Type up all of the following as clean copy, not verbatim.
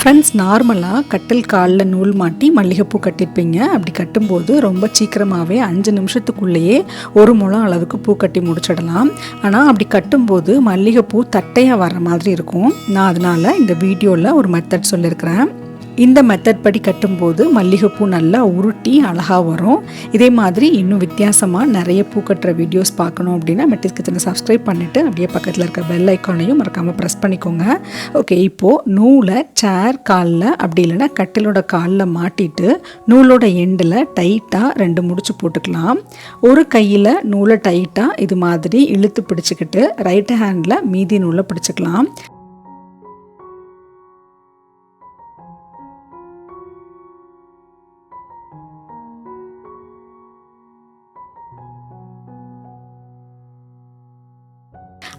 Friends, நார்மலாக கட்டில் காலில் நூல் மாட்டி மல்லிகைப்பூ கட்டியிருப்பீங்க. அப்படி கட்டும்போது ரொம்ப சீக்கிரமாகவே 5 நிமிஷத்துக்குள்ளேயே 1 முழம் அளவுக்கு பூ கட்டி முடிச்சிடலாம். ஆனால் அப்படி கட்டும்போது மல்லிகைப்பூ தட்டையாக வர்ற மாதிரி இருக்கும். நான் அதனால் இந்த வீடியோவில் ஒரு மெத்தட் சொல்லியிருக்கிறேன். இந்த மெத்தட் படி கட்டும்போது மல்லிகைப்பூ நல்லா உருட்டி அழகாக வரும். இதே மாதிரி இன்னும் வித்தியாசமாக நிறைய பூ கட்டுற வீடியோஸ் பார்க்கணும் அப்படின்னா மெட்டிஸ் கிச்சனை சப்ஸ்கிரைப் பண்ணிவிட்டு அப்படியே பக்கத்தில் இருக்க பெல் ஐக்கானையும் மறக்காமல் ப்ரெஸ் பண்ணிக்கோங்க. ஓகே, இப்போது நூலை சேர் காலில் அப்படி இல்லைன்னா கட்டிலோட காலில் மாட்டிட்டு நூலோட எண்டில் டைட்டாக 2 முடிச்சு போட்டுக்கலாம். ஒரு கையில் நூலை டைட்டாக இது மாதிரி இழுத்து பிடிச்சிக்கிட்டு ரைட் ஹேண்டில் மீதி நூலை பிடிச்சிக்கலாம்.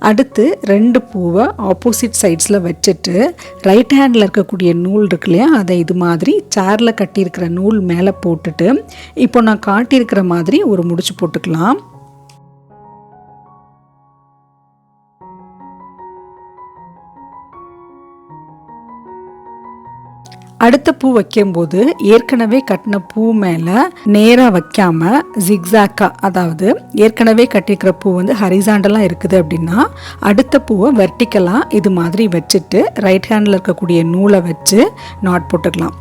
அடுத்து 2 பூவை ஆப்போசிட் சைட்ஸில் வச்சுட்டு ரைட் ஹேண்டில் இருக்கக்கூடிய நூல் இருக்கு இல்லையா, அதை இது மாதிரி சேரில் கட்டியிருக்கிற நூல் மேலே போட்டுட்டு இப்போ நான் காட்டியிருக்கிற மாதிரி ஒரு முடிச்சு போட்டுக்கலாம். அடுத்த பூ வைக்கும்போது ஏற்கனவே கட்டின பூ மேலே நேராக வைக்காமல் ஜிக்ஸாக்கா, அதாவது ஏற்கனவே கட்டியிருக்கிற பூ ஹரிசாண்டலாக இருக்குது அப்படின்னா அடுத்த பூவை வெர்டிக்கலாக இது மாதிரி வச்சுட்டு ரைட் ஹேண்டில் இருக்கக்கூடிய நூலை வச்சு நாட் போட்டுக்கலாம்.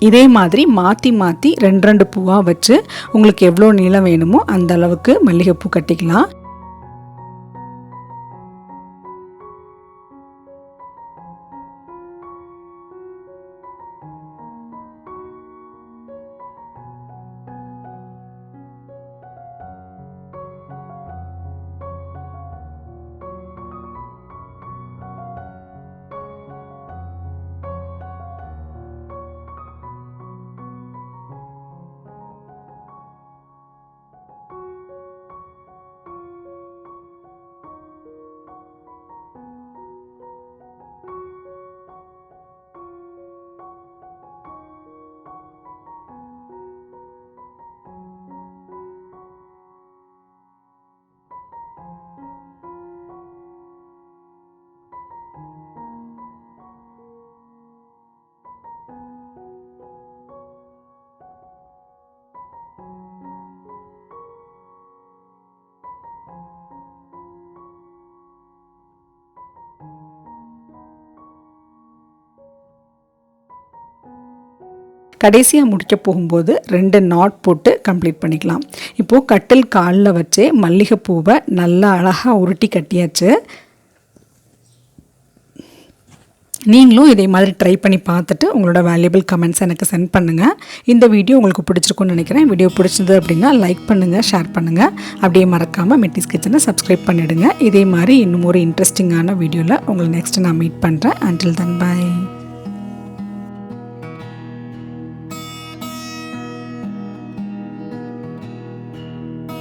இதே மாதிரி மாற்றி மாற்றி 2 பூவாக வச்சு உங்களுக்கு எவ்வளோ நீளம் வேணுமோ அந்த அளவுக்கு மல்லிகைப்பூ கட்டிக்கலாம். கடைசியாக முடிக்க போகும்போது 2 நாட் போட்டு கம்ப்ளீட் பண்ணிக்கலாம். இப்போது கட்டில் காலில் வச்சே மல்லிகைப்பூவை நல்லா அழகாக உருட்டி கட்டியாச்சு. நீங்களும் இதே மாதிரி ட்ரை பண்ணி பார்த்துட்டு உங்களோட வேல்யூபிள் கமெண்ட்ஸ் எனக்கு சென்ட் பண்ணுங்கள். இந்த வீடியோ உங்களுக்கு பிடிச்சிருக்குன்னு நினைக்கிறேன். வீடியோ பிடிச்சது அப்படின்னா லைக் பண்ணுங்கள், ஷேர் பண்ணுங்கள். அப்படியே மறக்காமல் மெட்டிஸ் கிச்சனை சப்ஸ்கிரைப் பண்ணிவிடுங்க. இதே மாதிரி இன்னும் ஒரு இன்ட்ரெஸ்டிங்கான வீடியோவில் உங்களை நெக்ஸ்ட்டு நான் மீட் பண்ணுறேன். Until then by.